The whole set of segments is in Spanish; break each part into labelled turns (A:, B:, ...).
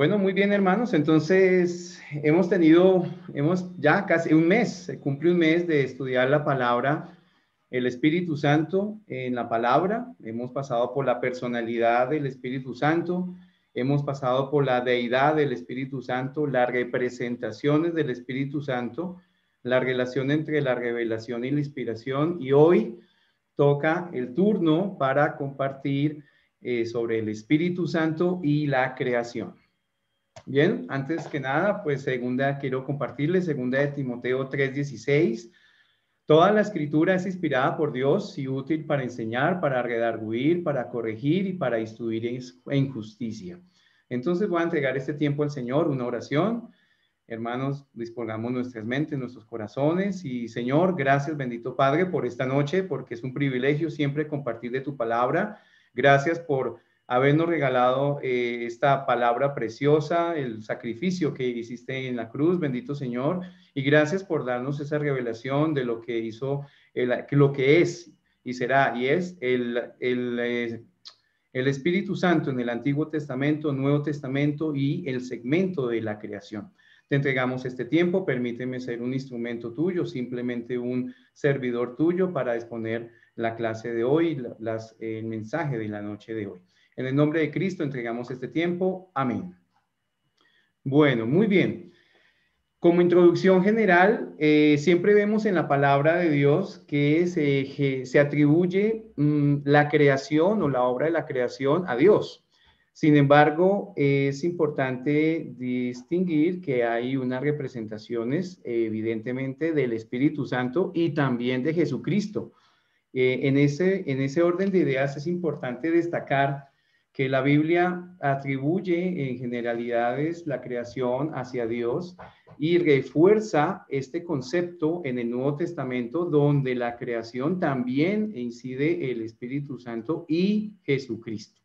A: Bueno, muy bien, hermanos. Entonces, hemos ya casi un mes, se cumple un mes de estudiar la palabra, el Espíritu Santo en la palabra. Hemos pasado por la personalidad del Espíritu Santo, hemos pasado por la deidad del Espíritu Santo, las representaciones del Espíritu Santo, la relación entre la revelación y la inspiración. Y hoy toca el turno para compartir sobre el Espíritu Santo y la creación. Bien, antes que nada, pues quiero compartirles segunda de Timoteo 3:16. Toda la escritura es inspirada por Dios y útil para enseñar, para redarguir, para corregir y para instruir en justicia. Entonces voy a entregar este tiempo al Señor, una oración. Hermanos, dispongamos nuestras mentes, nuestros corazones y Señor, gracias bendito Padre por esta noche, porque es un privilegio siempre compartir de tu palabra. Gracias por habernos regalado esta palabra preciosa, el sacrificio que hiciste en la cruz, bendito Señor, y gracias por darnos esa revelación de lo que hizo, lo que es y será, y es el Espíritu Santo en el Antiguo Testamento, Nuevo Testamento y el segmento de la creación. Te entregamos este tiempo, permíteme ser un instrumento tuyo, simplemente un servidor tuyo para exponer la clase de hoy, el mensaje de la noche de hoy. En el nombre de Cristo entregamos este tiempo. Amén. Bueno, muy bien. Como introducción general, siempre vemos en la palabra de Dios que se atribuye la creación o la obra de la creación a Dios. Sin embargo, es importante distinguir que hay unas representaciones, evidentemente, del Espíritu Santo y también de Jesucristo. En ese orden de ideas es importante destacar que la Biblia atribuye en generalidades la creación hacia Dios y refuerza este concepto en el Nuevo Testamento, donde la creación también incide el Espíritu Santo y Jesucristo.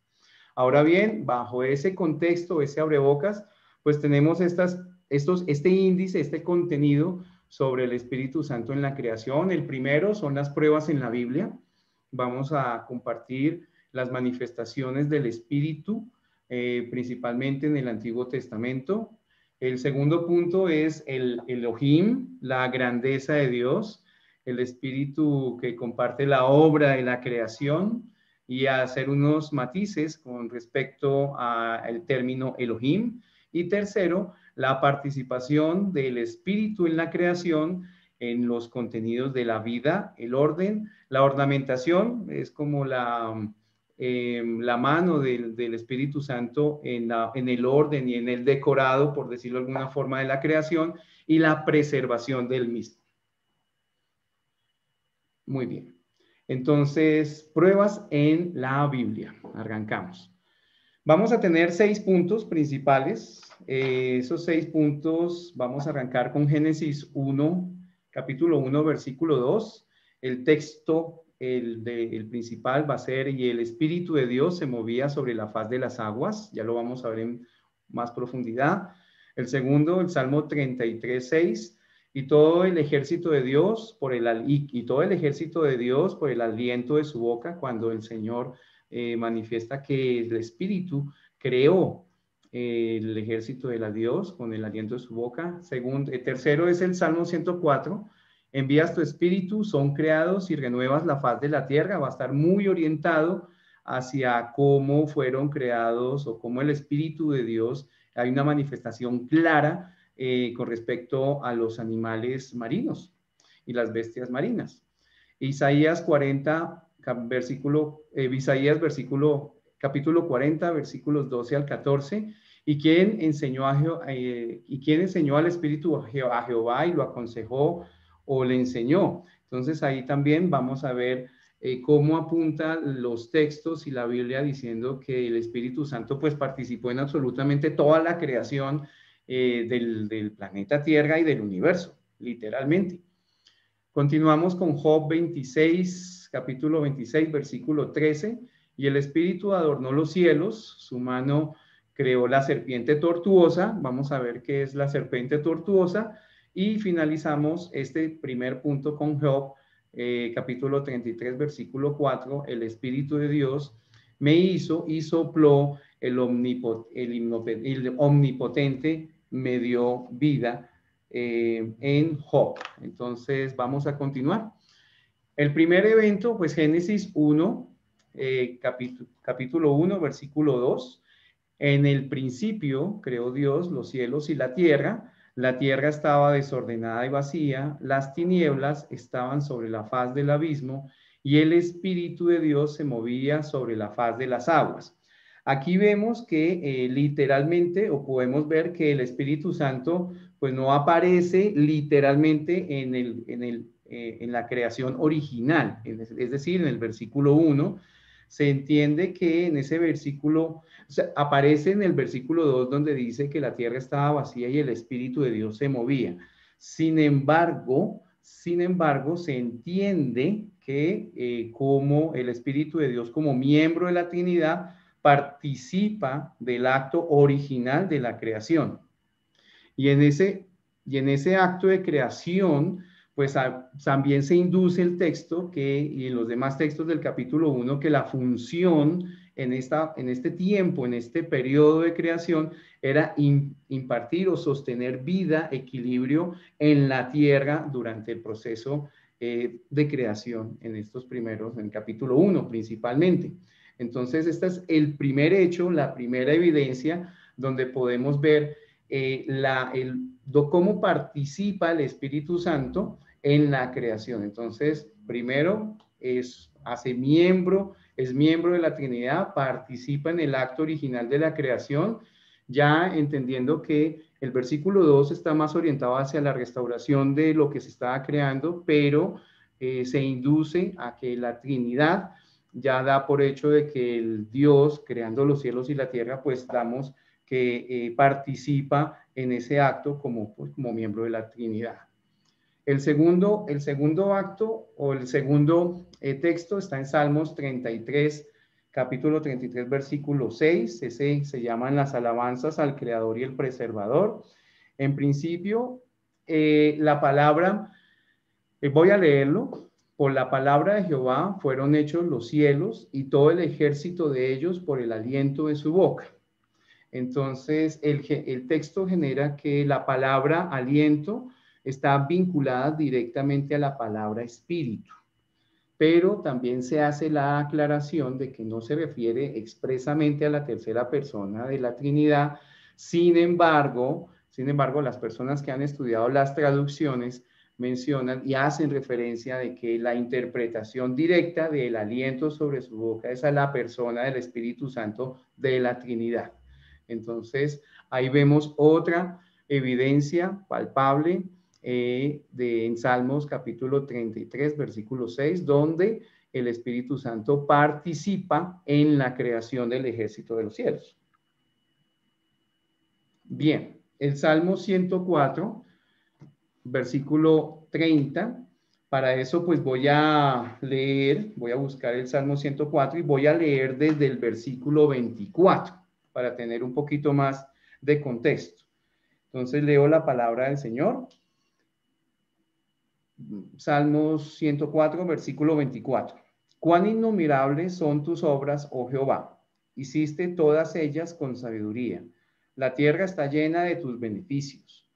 A: Ahora bien, bajo ese contexto, ese abrebocas, pues tenemos este índice, este contenido sobre el Espíritu Santo en la creación. El primero son las pruebas en la Biblia. Vamos a compartir las manifestaciones del Espíritu, principalmente en el Antiguo Testamento. El segundo punto es el Elohim, la grandeza de Dios, el Espíritu que comparte la obra de la creación, y a hacer unos matices con respecto al término Elohim. Y tercero, la participación del Espíritu en la creación, en los contenidos de la vida, el orden, la ornamentación, es como la mano del Espíritu Santo en el orden y en el decorado, por decirlo de alguna forma, de la creación, y la preservación del mismo. Muy bien. Entonces, pruebas en la Biblia. Arrancamos. Vamos a tener 6 puntos principales. Esos 6 puntos vamos a arrancar con Génesis 1, capítulo 1, versículo 2. El texto, el principal va a ser: y el Espíritu de Dios se movía sobre la faz de las aguas. Ya lo vamos a ver en más profundidad. El segundo, el Salmo 33, 6. Y todo el ejército de Dios por el aliento de su boca, cuando el Señor manifiesta que el Espíritu creó el ejército de la Dios con el aliento de su boca. Tercero es el Salmo 104. Envías tu Espíritu, son creados y renuevas la faz de la tierra. Va a estar muy orientado hacia cómo fueron creados o cómo el Espíritu de Dios, hay una manifestación clara con respecto a los animales marinos y las bestias marinas. Isaías 40, capítulo 40, versículos 12 al 14. ¿Y quién enseñó al Espíritu a Jehová y lo aconsejó o le enseñó? Entonces ahí también vamos a ver cómo apuntan los textos y la Biblia diciendo que el Espíritu Santo pues participó en absolutamente toda la creación del planeta Tierra y del universo, literalmente. Continuamos con Job 26, capítulo 26, versículo 13. Y el Espíritu adornó los cielos, su mano creó la serpiente tortuosa. Vamos a ver qué es la serpiente tortuosa. Y finalizamos este primer punto con Job, capítulo 33, versículo 4. El Espíritu de Dios me hizo y sopló el omnipotente me dio vida en Job. Entonces, vamos a continuar. El primer evento, pues Génesis 1, capítulo 1, versículo 2. En el principio creó Dios los cielos y la tierra. La tierra estaba desordenada y vacía, las tinieblas estaban sobre la faz del abismo y el Espíritu de Dios se movía sobre la faz de las aguas. Aquí vemos que literalmente, o podemos ver que el Espíritu Santo pues no aparece literalmente en la creación original, es decir, en el versículo 1, se entiende que en ese versículo, o sea, aparece en el versículo 2 donde dice que la tierra estaba vacía y el Espíritu de Dios se movía. Sin embargo, se entiende que como el Espíritu de Dios como miembro de la Trinidad participa del acto original de la creación. Y en ese acto de creación, pues también se induce el texto y en los demás textos del capítulo 1 que la función en este tiempo, en este periodo de creación, era impartir o sostener vida, equilibrio en la tierra durante el proceso de creación en el capítulo 1 principalmente. Entonces, este es el primer hecho, la primera evidencia donde podemos ver cómo participa el Espíritu Santo en la creación. Entonces, primero es miembro de la Trinidad, participa en el acto original de la creación, ya entendiendo que el versículo 2 está más orientado hacia la restauración de lo que se estaba creando, pero se induce a que la Trinidad ya da por hecho de que el Dios, creando los cielos y la tierra, pues damos que participa en ese acto como miembro de la Trinidad. El segundo acto o el segundo texto está en Salmos 33, capítulo 33, versículo 6. Ese se llaman las alabanzas al Creador y el Preservador. En principio, la palabra, voy a leerlo. Por la palabra de Jehová fueron hechos los cielos y todo el ejército de ellos por el aliento de su boca. Entonces, el texto genera que la palabra aliento está vinculada directamente a la palabra espíritu, pero también se hace la aclaración de que no se refiere expresamente a la tercera persona de la Trinidad. Sin embargo, las personas que han estudiado las traducciones mencionan y hacen referencia de que la interpretación directa del aliento sobre su boca es a la persona del Espíritu Santo de la Trinidad. Entonces, ahí vemos otra evidencia palpable en Salmos capítulo 33, versículo 6, donde el Espíritu Santo participa en la creación del ejército de los cielos. Bien, el Salmo 104, versículo 30. Para eso, pues voy a buscar el Salmo 104 y voy a leer desde el versículo 24 para tener un poquito más de contexto. Entonces leo la palabra del Señor. Salmos 104, versículo 24. Cuán innumerables son tus obras, oh Jehová. Hiciste todas ellas con sabiduría. La tierra está llena de tus beneficios.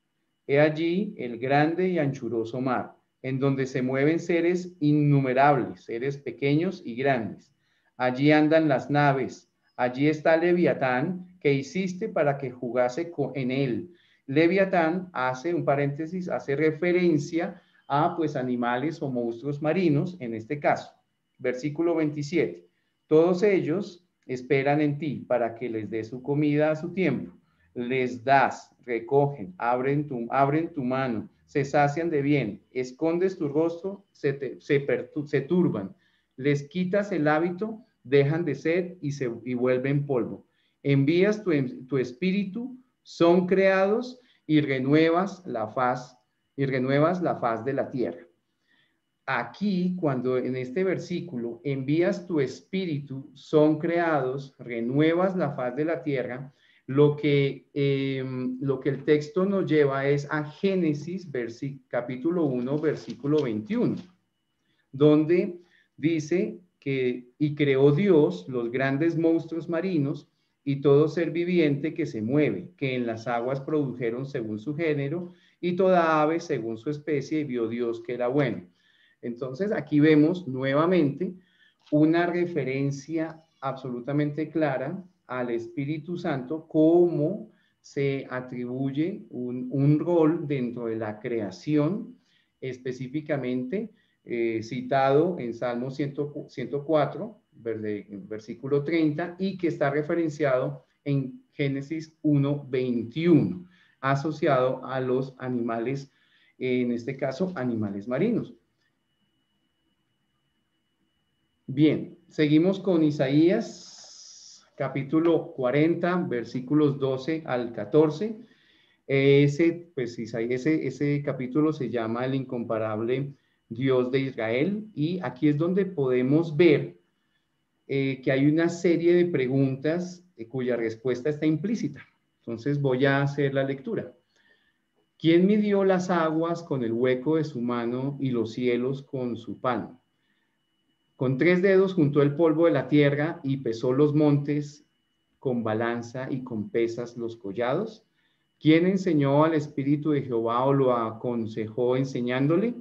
A: He allí el grande y anchuroso mar, en donde se mueven seres innumerables, seres pequeños y grandes. Allí andan las naves. Allí está Leviatán, que hiciste para que jugase en él. Leviatán hace un paréntesis, hace referencia a pues animales o monstruos marinos, en este caso. Versículo 27. Todos ellos esperan en ti para que les des su comida a su tiempo. Les das, recogen, abren tu mano, se sacian de bien, escondes tu rostro, se turban, les quitas el hábito, dejan de ser y vuelven polvo. Envías tu espíritu, son creados y renuevas la faz de la tierra. Aquí, cuando en este versículo envías tu espíritu, son creados, renuevas la faz de la tierra, lo que el texto nos lleva es a Génesis, capítulo 1, versículo 21, donde dice que y creó Dios los grandes monstruos marinos y todo ser viviente que se mueve, que en las aguas produjeron según su género, y toda ave según su especie, y vio Dios que era bueno. Entonces, aquí vemos nuevamente una referencia absolutamente clara al Espíritu Santo, cómo se atribuye un rol dentro de la creación, específicamente citado en Salmo 104, versículo 30, y que está referenciado en Génesis 1:21, asociado a los animales, en este caso, animales marinos. Bien, seguimos con Isaías, capítulo 40, versículos 12 al 14. Ese capítulo se llama El incomparable Dios de Israel, y aquí es donde podemos ver que hay una serie de preguntas cuya respuesta está implícita. Entonces voy a hacer la lectura. ¿Quién midió las aguas con el hueco de su mano y los cielos con su palma? Con 3 dedos juntó el polvo de la tierra y pesó los montes con balanza y con pesas los collados. ¿Quién enseñó al Espíritu de Jehová o lo aconsejó enseñándole?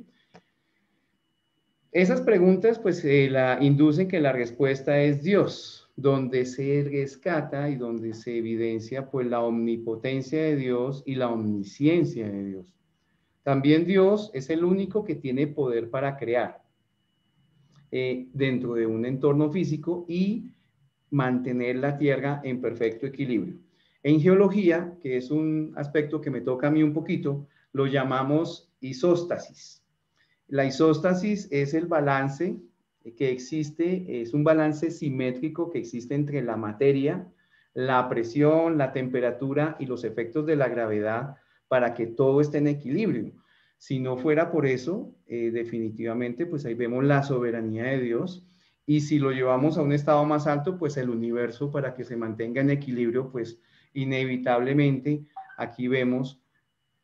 A: Esas preguntas pues la inducen que la respuesta es Dios, donde se rescata y donde se evidencia pues la omnipotencia de Dios y la omnisciencia de Dios. También Dios es el único que tiene poder para crear dentro de un entorno físico y mantener la Tierra en perfecto equilibrio. En geología, que es un aspecto que me toca a mí un poquito, lo llamamos isóstasis. La isóstasis es el balance que existe, es un balance simétrico que existe entre la materia, la presión, la temperatura y los efectos de la gravedad para que todo esté en equilibrio. Si no fuera por eso, definitivamente, pues ahí vemos la soberanía de Dios. Y si lo llevamos a un estado más alto, pues el universo, para que se mantenga en equilibrio, pues inevitablemente aquí vemos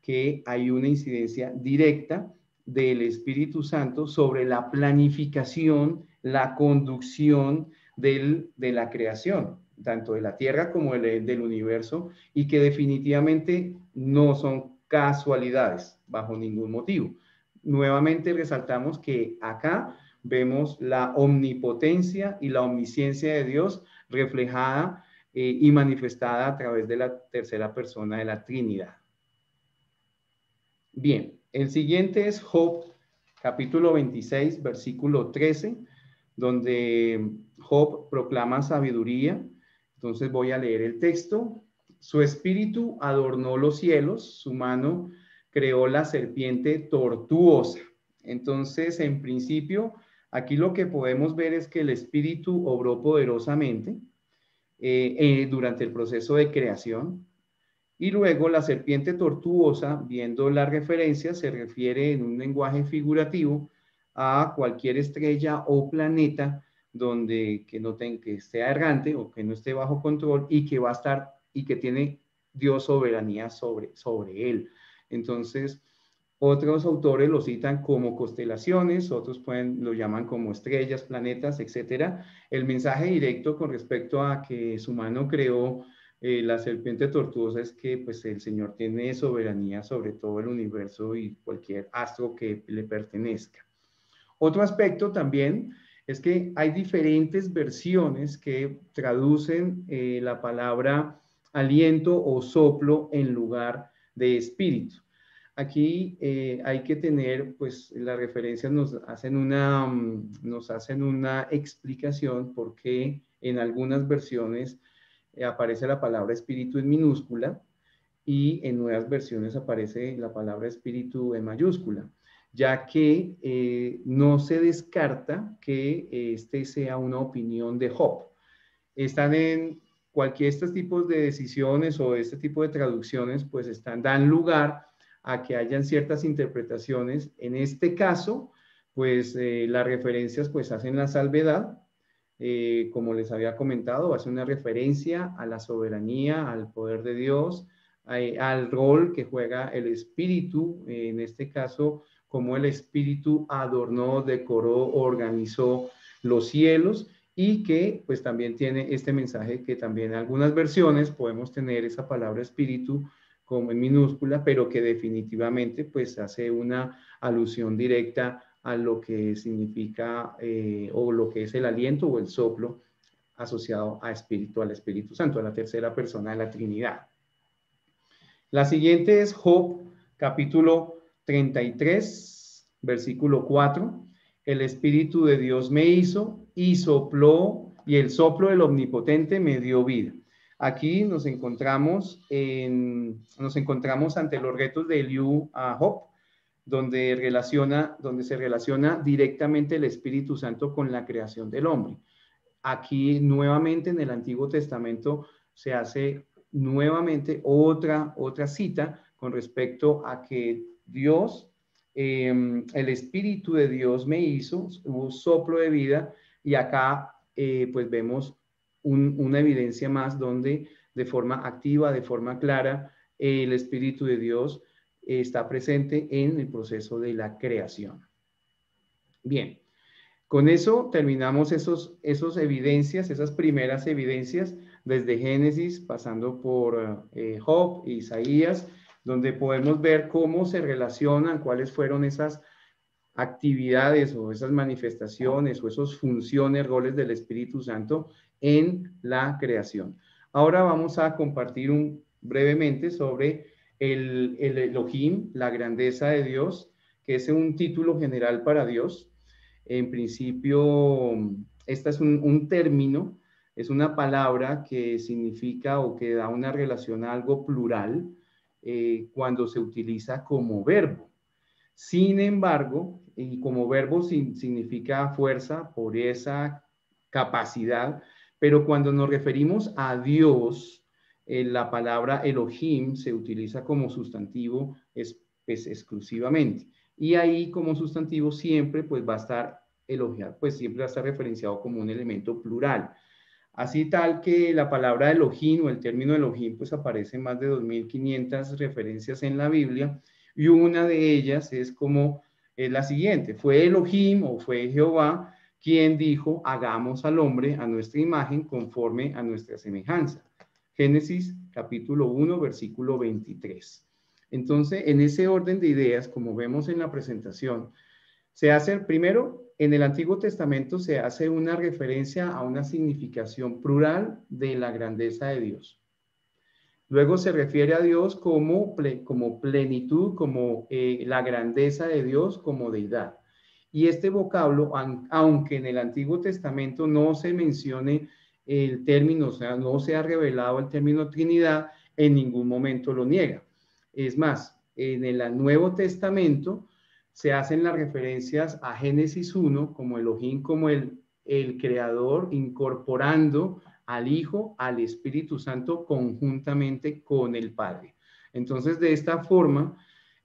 A: que hay una incidencia directa del Espíritu Santo sobre la planificación, la conducción de la creación, tanto de la Tierra como del universo, y que definitivamente no son casualidades bajo ningún motivo. Nuevamente resaltamos que acá vemos la omnipotencia y la omnisciencia de Dios reflejada y manifestada a través de la tercera persona de la Trinidad. Bien, el siguiente es Job, capítulo 26, versículo 13, donde Job proclama sabiduría. Entonces voy a leer el texto. Su espíritu adornó los cielos, su mano creó la serpiente tortuosa. Entonces, en principio, aquí lo que podemos ver es que el espíritu obró poderosamente durante el proceso de creación. Y luego la serpiente tortuosa, viendo la referencia, se refiere en un lenguaje figurativo a cualquier estrella o planeta que esté errante o que no esté bajo control y que va a estar y que tiene Dios soberanía sobre él. Entonces, otros autores lo citan como constelaciones, otros lo llaman como estrellas, planetas, etcétera. El mensaje directo con respecto a que su mano creó la serpiente tortuosa es que pues el Señor tiene soberanía sobre todo el universo y cualquier astro que le pertenezca. Otro aspecto también es que hay diferentes versiones que traducen la palabra aliento o soplo en lugar de espíritu. Aquí hay que tener, pues las referencias nos hacen una explicación porque en algunas versiones aparece la palabra espíritu en minúscula y en nuevas versiones aparece la palabra espíritu en mayúscula, ya que no se descarta que este sea una opinión de Job. Están en cualquier estos tipos de decisiones o este tipo de traducciones, pues dan lugar a que hayan ciertas interpretaciones. En este caso, pues las referencias pues hacen la salvedad. Como les había comentado, hace una referencia a la soberanía, al poder de Dios, al rol que juega el Espíritu, en este caso, como el Espíritu adornó, decoró, organizó los cielos y que pues también tiene este mensaje que también en algunas versiones podemos tener esa palabra espíritu como en minúscula, pero que definitivamente pues hace una alusión directa a lo que significa o lo que es el aliento o el soplo asociado a espíritu, al Espíritu Santo, a la tercera persona de la Trinidad. La siguiente es Job, capítulo 33, versículo 4. El Espíritu de Dios me hizo y sopló, y el soplo del Omnipotente me dio vida. Aquí nos encontramos ante los retos de Eliú a Job, donde se relaciona directamente el Espíritu Santo con la creación del hombre. Aquí nuevamente en el Antiguo Testamento se hace nuevamente otra cita con respecto a que Dios, el Espíritu de Dios me hizo, hubo soplo de vida, y acá pues vemos una evidencia más donde de forma activa, de forma clara, el Espíritu de Dios está presente en el proceso de la creación. Bien. Con eso terminamos esas evidencias, esas primeras evidencias, desde Génesis, pasando por Job, Isaías, donde podemos ver cómo se relacionan, cuáles fueron esas actividades o esas manifestaciones o esas funciones, roles del Espíritu Santo en la creación. Ahora vamos a compartir brevemente sobre el Elohim, la grandeza de Dios, que es un título general para Dios. En principio, esta es un término, es una palabra que significa o que da una relación a algo plural cuando se utiliza como verbo. Sin embargo, y como verbo significa fuerza, pureza, capacidad, pero cuando nos referimos a Dios, la palabra Elohim se utiliza como sustantivo exclusivamente. Y ahí como sustantivo siempre pues va a estar elogiar, pues siempre va a estar referenciado como un elemento plural. Así tal que la palabra Elohim o el término Elohim pues aparece en más de 2500 referencias en la Biblia, y una de ellas es como la siguiente: fue Elohim o fue Jehová quien dijo, hagamos al hombre a nuestra imagen conforme a nuestra semejanza. Génesis capítulo 1, versículo 23. Entonces, en ese orden de ideas, como vemos en la presentación, se hace primero, en el Antiguo Testamento se hace una referencia a una significación plural de la grandeza de Dios. Luego se refiere a Dios como plenitud, como la grandeza de Dios como deidad. Y este vocablo, aunque en el Antiguo Testamento no se mencione el término, o sea, no se ha revelado el término Trinidad, en ningún momento lo niega. Es más, en el Nuevo Testamento se hacen las referencias a Génesis 1 como Elohim, como el creador, incorporando al Hijo, al Espíritu Santo, conjuntamente con el Padre. Entonces, de esta forma,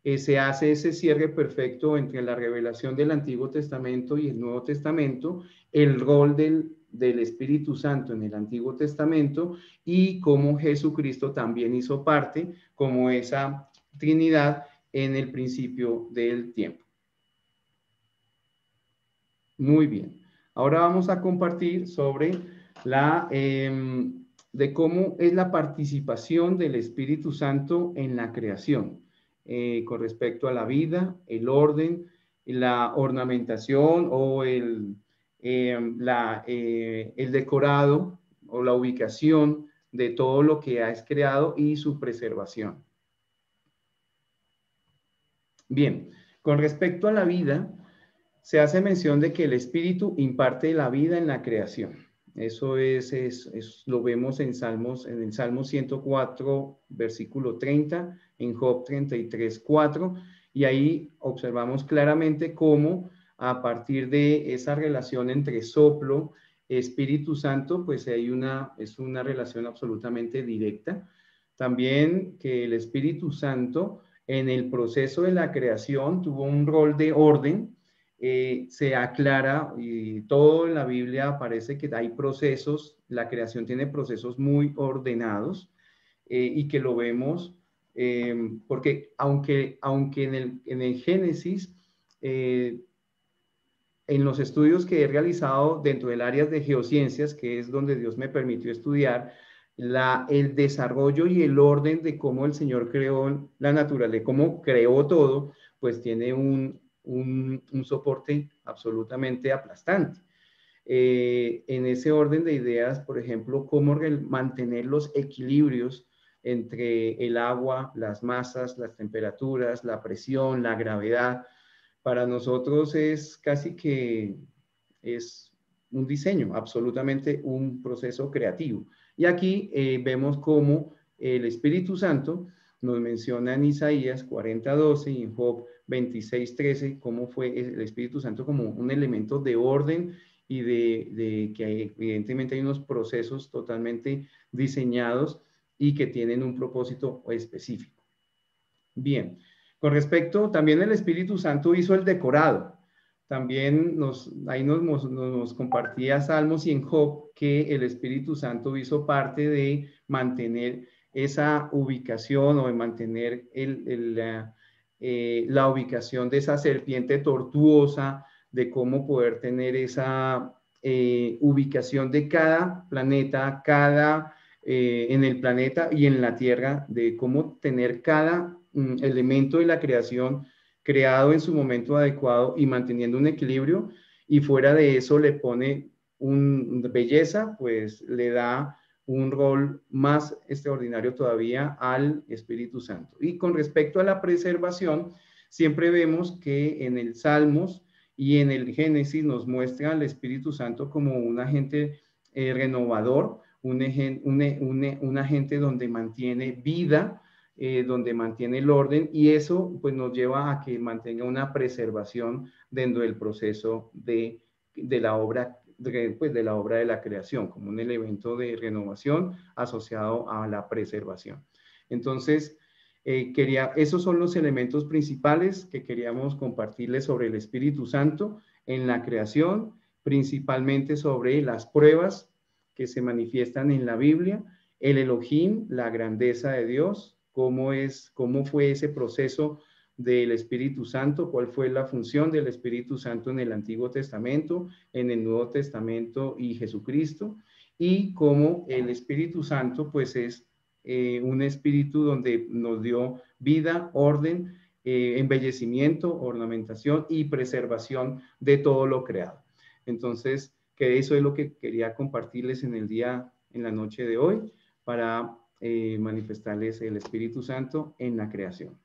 A: se hace ese cierre perfecto entre la revelación del Antiguo Testamento y el Nuevo Testamento, el rol del Espíritu Santo en el Antiguo Testamento y cómo Jesucristo también hizo parte como esa Trinidad en el principio del tiempo. Muy bien. Ahora vamos a compartir sobre de cómo es la participación del Espíritu Santo en la creación, con respecto a la vida, el orden, la ornamentación o el decorado o la ubicación de todo lo que has creado y su preservación. Bien, con respecto a la vida, se hace mención de que el Espíritu imparte la vida en la creación. Eso lo vemos en el Salmo 104, versículo 30, en Job 33, 4, y ahí observamos claramente cómo a partir de esa relación entre soplo, Espíritu Santo, pues es una relación absolutamente directa. También que el Espíritu Santo en el proceso de la creación tuvo un rol de orden. Se aclara, y todo en la Biblia aparece que hay procesos, la creación tiene procesos muy ordenados, y que lo vemos, porque aunque en el Génesis en los estudios que he realizado dentro del área de geociencias, que es donde Dios me permitió estudiar, el desarrollo y el orden de cómo el Señor creó la naturaleza, cómo creó todo, pues tiene un soporte absolutamente aplastante. En ese orden de ideas, por ejemplo, cómo mantener los equilibrios entre el agua, las masas, las temperaturas, la presión, la gravedad, para nosotros es casi que es un diseño, absolutamente un proceso creativo. Y aquí vemos cómo el Espíritu Santo nos menciona en Isaías 40:12 y en Job 26:13, cómo fue el Espíritu Santo como un elemento de orden y de que evidentemente hay unos procesos totalmente diseñados y que tienen un propósito específico. Bien, con respecto, también el Espíritu Santo hizo el decorado. También ahí nos compartía Salmos y en Job que el Espíritu Santo hizo parte de mantener esa ubicación o de mantener la ubicación de esa serpiente tortuosa, de cómo poder tener esa ubicación de cada planeta, en el planeta y en la Tierra, de cómo tener cada elemento de la creación creado en su momento adecuado y manteniendo un equilibrio, y fuera de eso le pone belleza, pues le da un rol más extraordinario todavía al Espíritu Santo. Y con respecto a la preservación, siempre vemos que en el Salmos y en el Génesis nos muestra al Espíritu Santo como un agente renovador, un agente donde mantiene vida, donde mantiene el orden, y eso pues nos lleva a que mantenga una preservación dentro del proceso de la obra, de la obra de la creación, como un elemento de renovación asociado a la preservación. Entonces, esos son los elementos principales que queríamos compartirles sobre el Espíritu Santo en la creación, principalmente sobre las pruebas que se manifiestan en la Biblia, el Elohim, la grandeza de Dios, cómo fue ese proceso del Espíritu Santo, cuál fue la función del Espíritu Santo en el Antiguo Testamento, en el Nuevo Testamento y Jesucristo, y cómo el Espíritu Santo pues es un espíritu donde nos dio vida, orden, embellecimiento, ornamentación y preservación de todo lo creado. Entonces, que eso es lo que quería compartirles en la noche de hoy, para manifestarles el Espíritu Santo en la creación.